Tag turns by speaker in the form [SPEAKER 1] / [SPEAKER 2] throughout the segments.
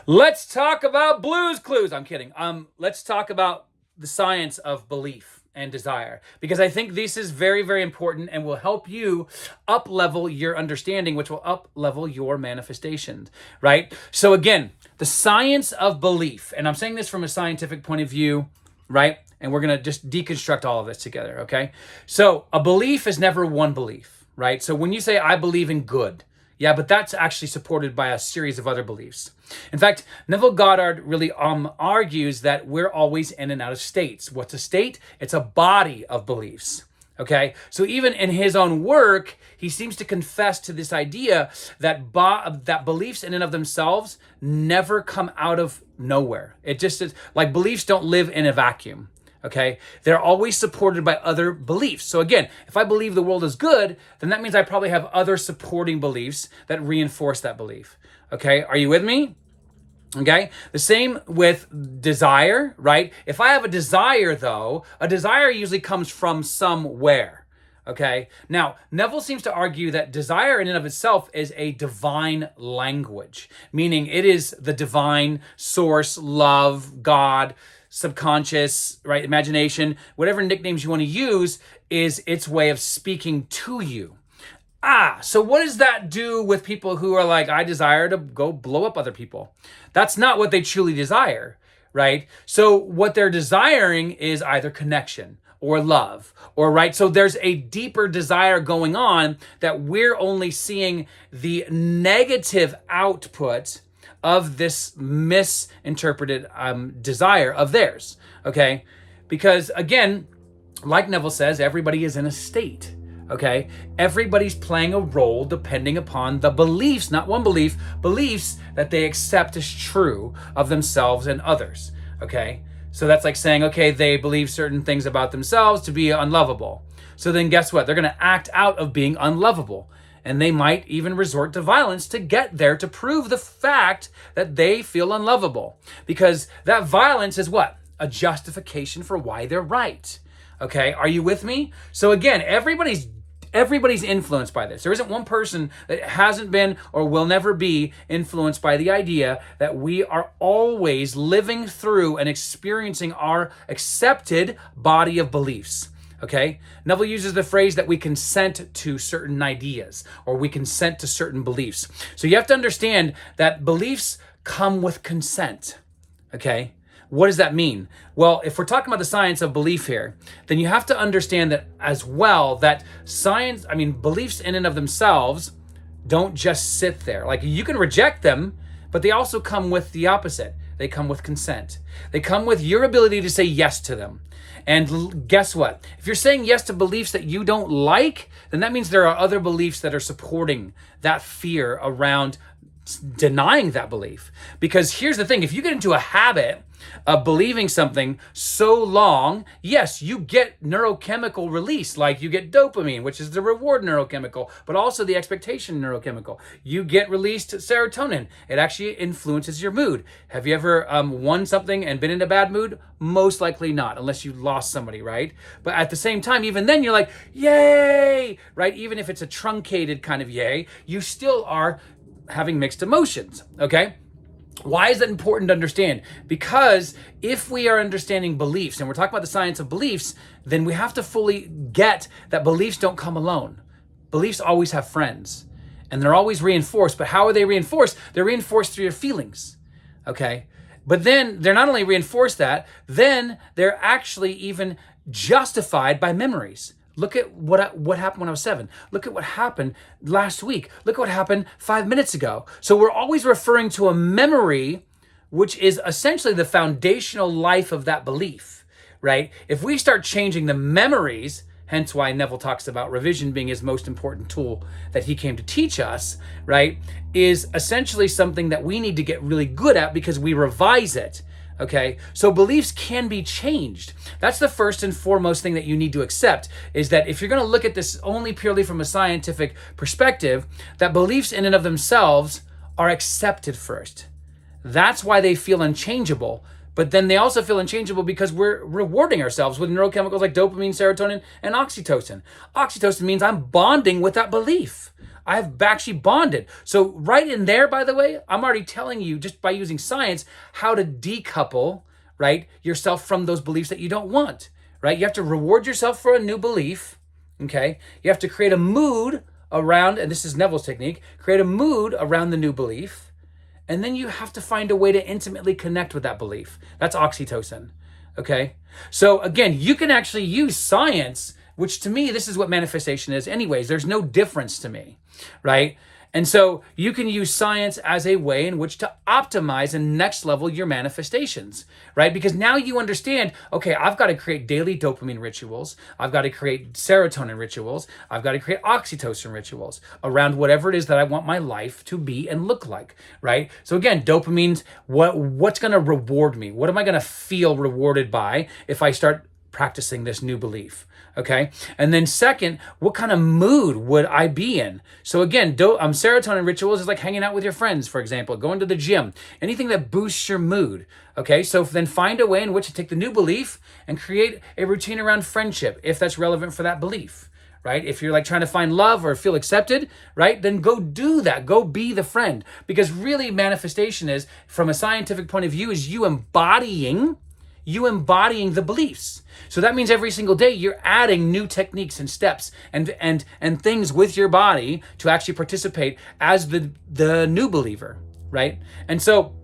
[SPEAKER 1] Let's talk about Blue's Clues. I'm kidding. Let's talk about the science of belief and desire, because I think this is very, very important and will help you up level your understanding, which will up level your manifestations, right? So again, the science of belief, and I'm saying this from a scientific point of view, right? And we're going to just deconstruct all of this together, okay? So a belief is never one belief, right? So when you say, I believe in good, yeah, but that's actually supported by a series of other beliefs. In fact, Neville Goddard really argues that we're always in and out of states. What's a state? It's a body of beliefs. Okay, so even in his own work, he seems to confess to this idea that that beliefs in and of themselves never come out of nowhere. It just is like beliefs don't live in a vacuum. Okay, they're always supported by other beliefs. So again, if I believe the world is good, then that means I probably have other supporting beliefs that reinforce that belief. Okay, are you with me? Okay, the same with desire, right? If I have a desire, though, a desire usually comes from somewhere. Okay, now Neville seems to argue that desire in and of itself is a divine language, meaning it is the divine source, love, God, subconscious, right? Imagination, whatever nicknames you want to use, is its way of speaking to you. So what does that do with people who are like, I desire to go blow up other people? That's not what they truly desire, right? So what they're desiring is either connection or love, or right? So there's a deeper desire going on that we're only seeing the negative output of this misinterpreted desire of theirs, okay? Because again, like Neville says, everybody is in a state. Okay, everybody's playing a role depending upon the beliefs, not one belief, beliefs that they accept as true of themselves and others. Okay, so that's like saying, okay, they believe certain things about themselves to be unlovable. So then guess what? They're going to act out of being unlovable. And they might even resort to violence to get there, to prove the fact that they feel unlovable. Because that violence is what? A justification for why they're right. Okay, are you with me? So again, everybody's influenced by this. There isn't one person that hasn't been or will never be influenced by the idea that we are always living through and experiencing our accepted body of beliefs. Okay? Neville uses the phrase that we consent to certain ideas or we consent to certain beliefs. So you have to understand that beliefs come with consent. Okay? What does that mean? Well, if we're talking about the science of belief here, then you have to understand that as well, that beliefs in and of themselves don't just sit there. Like you can reject them, but they also come with the opposite. They come with consent. They come with your ability to say yes to them. And guess what? If you're saying yes to beliefs that you don't like, then that means there are other beliefs that are supporting that fear around denying that belief. Because here's the thing, if you get into a habit of believing something so long, yes, you get neurochemical release, like you get dopamine, which is the reward neurochemical, but also the expectation neurochemical. You get released serotonin. It actually influences your mood. Have you ever won something and been in a bad mood? Most likely not, unless you lost somebody, right? But at the same time, even then you're like, yay, right? Even if it's a truncated kind of yay, you still are having mixed emotions, okay? Why is that important to understand? Because if we are understanding beliefs, and we're talking about the science of beliefs, then we have to fully get that beliefs don't come alone. Beliefs always have friends, and they're always reinforced. But how are they reinforced? They're reinforced through your feelings, okay? But then they're not only reinforced that, then they're actually even justified by memories. Look at what happened when I was 7. Look at what happened last week. Look at what happened 5 minutes ago. So we're always referring to a memory, which is essentially the foundational life of that belief, right? If we start changing the memories, hence why Neville talks about revision being his most important tool that he came to teach us, right, is essentially something that we need to get really good at because we revise it. Okay, so beliefs can be changed. That's the first and foremost thing that you need to accept, is that if you're going to look at this only purely from a scientific perspective, that beliefs in and of themselves are accepted first. That's why they feel unchangeable. But then they also feel unchangeable because we're rewarding ourselves with neurochemicals like dopamine, serotonin, and oxytocin. Oxytocin means I'm bonding with that belief. I've actually bonded. So right in there, by the way, I'm already telling you just by using science how to decouple, right, yourself from those beliefs that you don't want, right? You have to reward yourself for a new belief, okay? You have to create a mood around, and this is Neville's technique, create a mood around the new belief, and then you have to find a way to intimately connect with that belief. That's oxytocin, okay? So again, you can actually use science, which to me, this is what manifestation is anyways. There's no difference to me, right? And so you can use science as a way in which to optimize and next level your manifestations, right? Because now you understand, okay, I've got to create daily dopamine rituals. I've got to create serotonin rituals. I've got to create oxytocin rituals around whatever it is that I want my life to be and look like, right? So again, dopamine's what's going to reward me? What am I going to feel rewarded by if I start practicing this new belief? Okay. And then second, what kind of mood would I be in? So again, serotonin rituals is like hanging out with your friends, for example, going to the gym, anything that boosts your mood. Okay. So then find a way in which to take the new belief and create a routine around friendship, if that's relevant for that belief, right? If you're like trying to find love or feel accepted, right? Then go do that. Go be the friend, because really manifestation is, from a scientific point of view, is you embodying the beliefs. So that means every single day you're adding new techniques and steps and things with your body to actually participate as the new believer, right? And so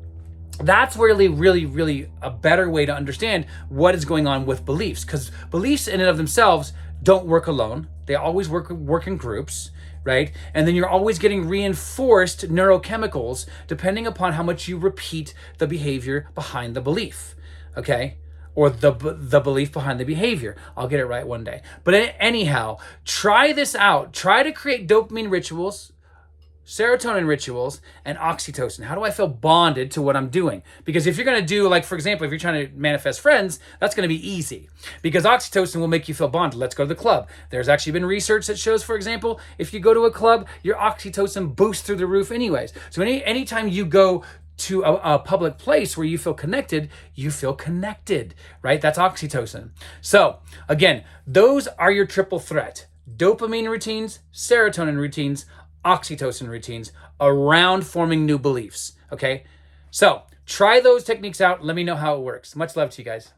[SPEAKER 1] that's really, really, really a better way to understand what is going on with beliefs, because beliefs in and of themselves don't work alone. They always work in groups, right? And then you're always getting reinforced neurochemicals depending upon how much you repeat the behavior behind the belief. Okay? Or the belief behind the behavior. I'll get it right one day. But anyhow, try this out. Try to create dopamine rituals, serotonin rituals, and oxytocin. How do I feel bonded to what I'm doing? Because if you're going to do, like, for example, if you're trying to manifest friends, that's going to be easy, because oxytocin will make you feel bonded. Let's go to the club. There's actually been research that shows, for example, if you go to a club, your oxytocin boosts through the roof anyways. So anytime you go to a public place where you feel connected, right? That's oxytocin. So again, those are your triple threat: dopamine routines, serotonin routines, oxytocin routines around forming new beliefs. Okay. So try those techniques out. Let me know how it works. Much love to you guys.